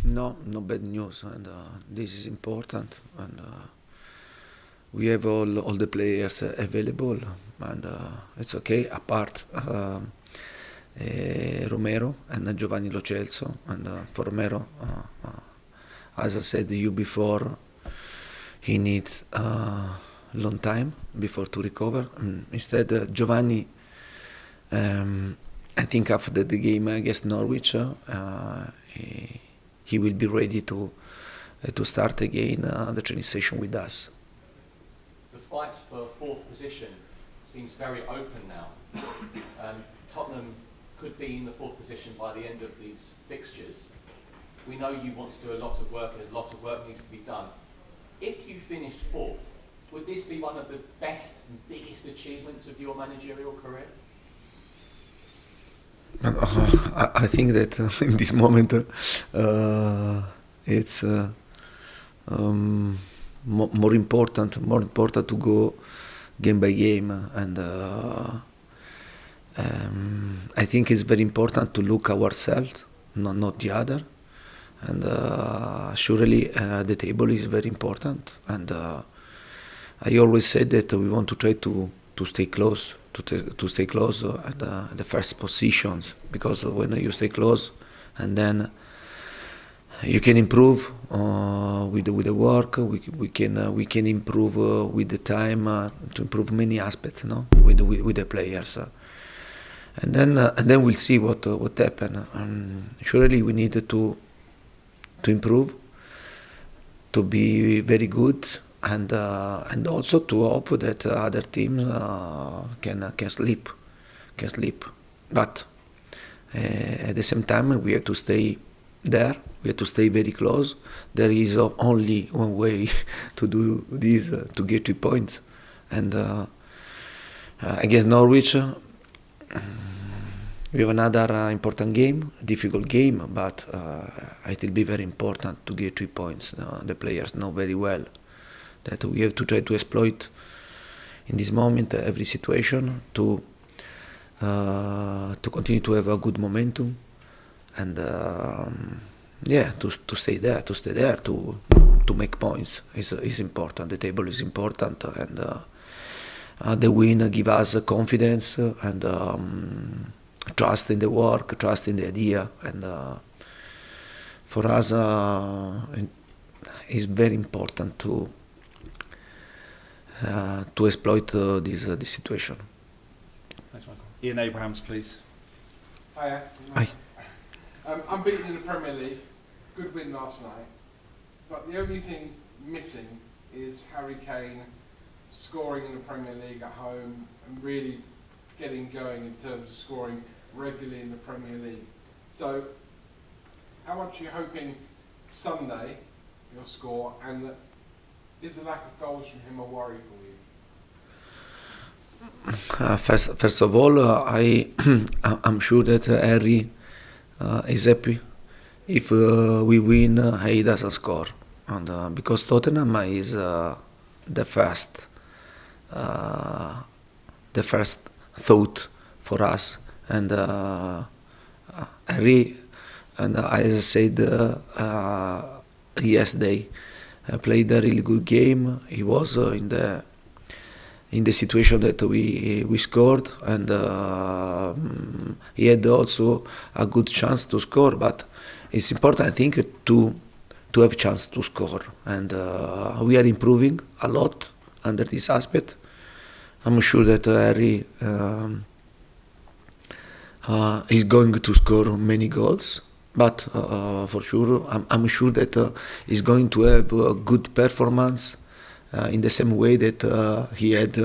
No, no bad news, and this is important. And we have all the players available, and it's okay. Apart Romero and Giovanni Lo Celso, and for Romero, as I said to you before, he needs long time before to recover. Instead, Giovanni, I think after the game against Norwich, he will be ready to start again the training session with us. The fight for fourth position seems very open now. Tottenham could be in the fourth position by the end of these fixtures. We know you want to do a lot of work and a lot of work needs to be done. If you finished fourth, would this be one of the best and biggest achievements of your managerial career? I think that in this moment it's more important to go game by game, and I think it's very important to look ourselves, not the other, and surely the table is very important, and I always said that we want to try to stay close, to stay close at the first positions, because when you stay close, and then you can improve with the work. We can improve with the time to improve many aspects, no, with the players, and then we'll see what happen. Surely we need to improve, to be very good, and also to hope that other teams can sleep. But at the same time, we have to stay there. We have to stay very close. There is only one way to do this, to get 3 points. And against Norwich, we have another important game, difficult game, but it will be very important to get 3 points. The players know very well that we have to try to exploit in this moment every situation to continue to have a good momentum, and to stay there, to make points is important. The table is important, and the win give us confidence and trust in the work, trust in the idea, and for us it's very important to exploit this situation. Thanks, Michael. Ian Abrahams, please. Hiya. Hi. Unbeaten in the Premier League, good win last night, but the only thing missing is Harry Kane scoring in the Premier League at home and really getting going in terms of scoring regularly in the Premier League. So, how much are you hoping Sunday he'll score, and is the lack of goals from him a worry for you? First of all, I'm sure that Harry is happy if we win. He doesn't score, and because Tottenham is the first thought for us, and Harry, and as I said yesterday, played a really good game. He was in the situation that we scored, and he had also a good chance to score. But it's important, I think, to have chance to score, and we are improving a lot under this aspect. I'm sure that Harry is going to score many goals. But for sure, I'm sure that he's going to have a good performance in the same way that he had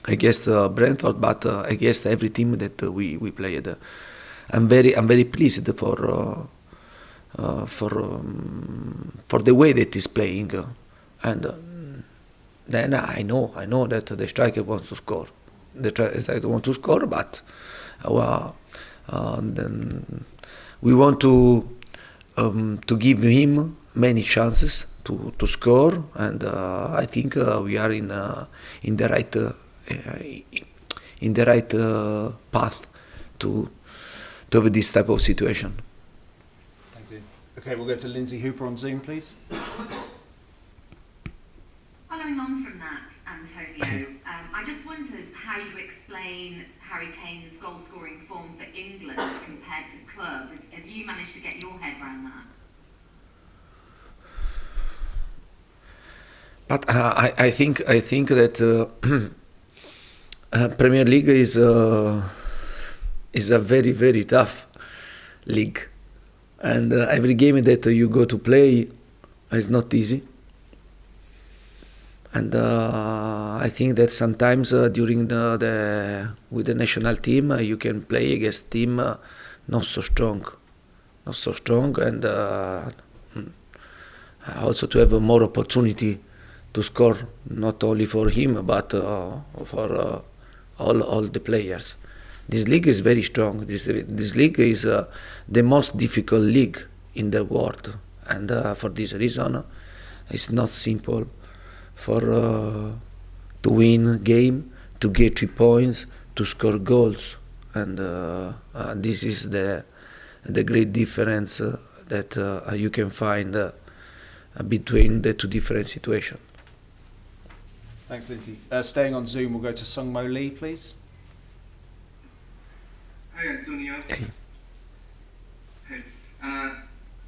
against Brentford, but against every team that we played. I'm very pleased for the way that he's playing, and then I know that the striker wants to score. The striker wants to score, but then we want to give him many chances to score, and I think we are in the right path to have this type of situation. Thanks, Lindsay. Okay, we'll go to Lindsay Hooper on Zoom, please. Following on from that, Antonio, I just wondered how you explain Harry Kane's goal-scoring form for England compared to club. Have you managed to get your head around that? But I think that Premier League is a very, very tough league, and every game that you go to play is not easy. And I think that sometimes during with the national team you can play against team not so strong, and also to have more opportunity to score, not only for him but for all the players. This league is very strong. This league is the most difficult league in the world, and for this reason, it's not simple for to win game, to get 3 points, to score goals, and this is the great difference that you can find between the two different situations. Thanks, Lindsay. Staying on Zoom, we'll go to Sung Mo Lee, please. Hi, Antonio. Hey. Hey.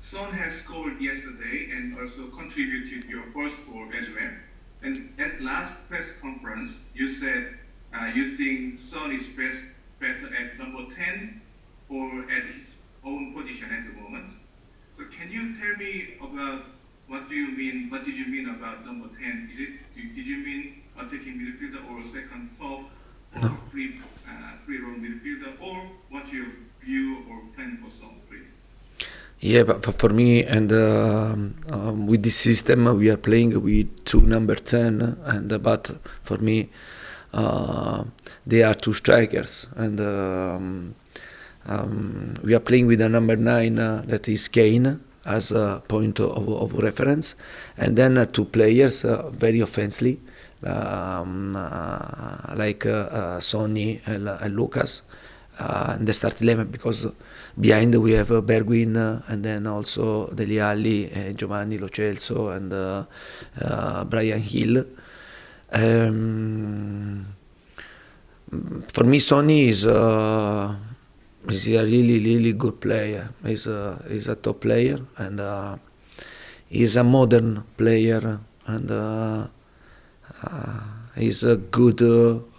Son has scored yesterday and also contributed your first goal as well. And at last press conference, you said you think Son is better at number 10 or at his own position at the moment. So can you tell me about what did you mean about number 10? Did you mean attacking midfielder or second top or free role midfielder, or what's your view or plan for Son, please? Yeah, but for me, and with this system, we are playing with 2 number 10, and but for me, they are 2 strikers, and we are playing with a number 9 that is Kane as a point of reference, and then 2 players very offensively, like Sonny and Lucas. In the start 11, because behind we have Bergwijn and then also Dele Alli, Giovanni Lo Celso and Brian Hill. For me, Sonny is a really good player. He's a top player, and he's a modern player, and he's a good.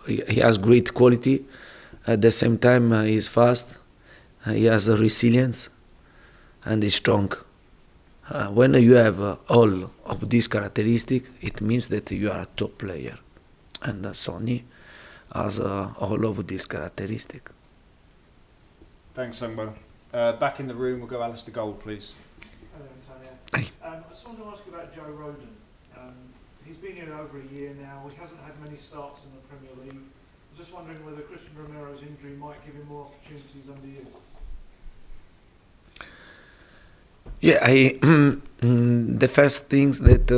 He has great quality. At the same time, he's fast, he has a resilience, and he's strong. When you have all of these characteristics, it means that you are a top player. And Sonny has all of these characteristics. Thanks, Sungbo. Back in the room, we'll go Alistair Gold, please. Hello, Antonio. Hey. I just wanted to ask you about Joe Rodon. He's been here over a year now. He hasn't had many starts in the Premier League. I'm just wondering whether Christian Romero's injury might give him more opportunities under you. Yeah, the first things that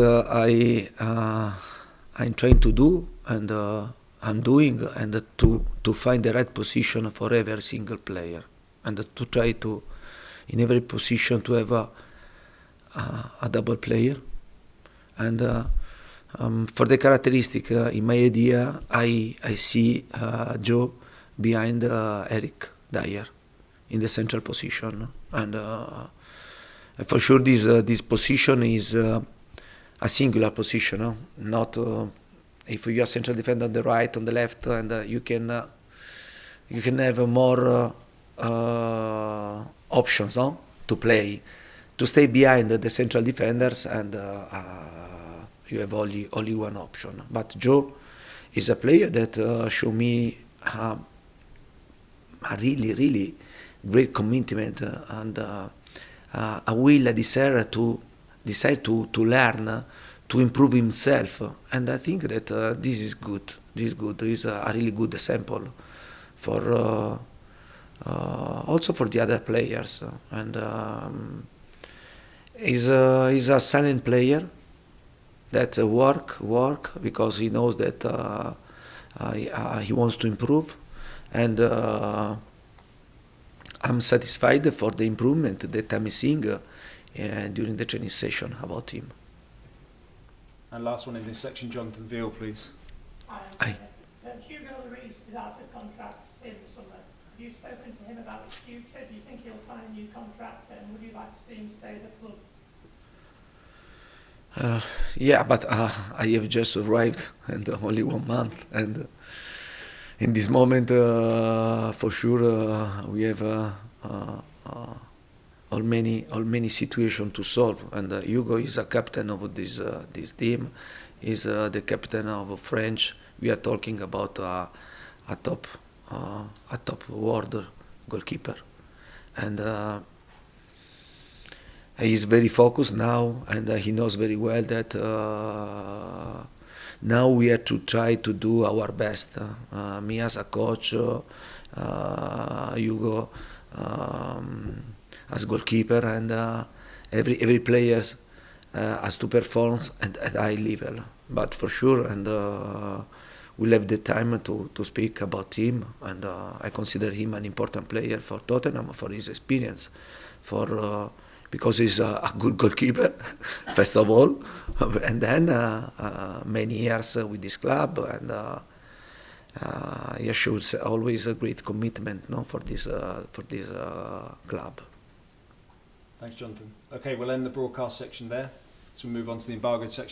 I'm trying to do, and I'm doing, and to find the right position for every single player, and to try to, in every position, to have a double player, and for the characteristic, in my idea, I see Joe behind Eric Dyer in the central position, and for sure this position is a singular position, no? Not if you are central defender on the right, on the left, and you can have more options, no? To play, to stay behind the central defenders, and you have only one option. But Joe is a player that show me a really great commitment and a will, a desire to learn, to improve himself, and I think that this is good. This is good. Is a really good example for also for the other players, and he's a silent player that work because he knows that he wants to improve, and I'm satisfied for the improvement that I'm seeing during the training session about him. And last one in this section, Jonathan Veal, please. Aye. Hugo Lloris is out of contract in the summer. Have you spoken to him about his future? Do you think he'll sign a new contract, and would you like to see him stay at the club? Yeah, but I have just arrived and only 1 month, and in this moment, for sure, we have all many situations to solve. And Hugo is a captain of this team. He's the captain of French. We are talking about a top world goalkeeper, and he's very focused now, and he knows very well that now we have to try to do our best. Me as a coach, Hugo as goalkeeper, and every player has to perform at high level. But for sure, and we'll have the time to speak about him, and I consider him an important player for Tottenham, for his experience, because he's a good goalkeeper, first of all, and then many years with this club, and he shows always a great commitment, no, for this club. Thanks, Jonathan. Okay, we'll end the broadcast section there. So we'll move on to the embargoed section.